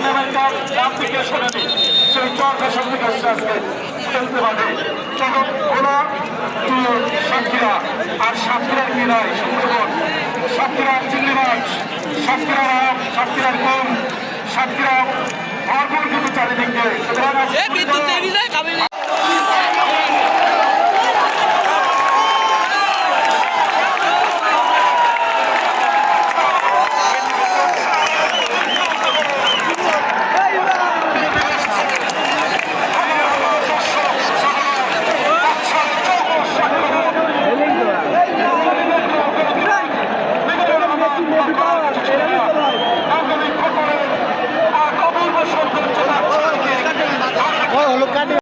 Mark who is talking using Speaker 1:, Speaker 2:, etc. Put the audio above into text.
Speaker 1: নামের নাম থেকে শোনেনি, সেই চর ফ্যাশন থেকে আসছে আজকে খেলতে পারে। তখন ওরা সাতক্ষীরা আর সাতক্ষীরার মিলাই সুন্দরবন, সাতক্ষীরার চিংড়ি মাছ, সাতক্ষীরার আম, সাতক্ষীরার কম, সাতক্ষীরা ভরপুর কিন্তু চারিদিক দিয়ে।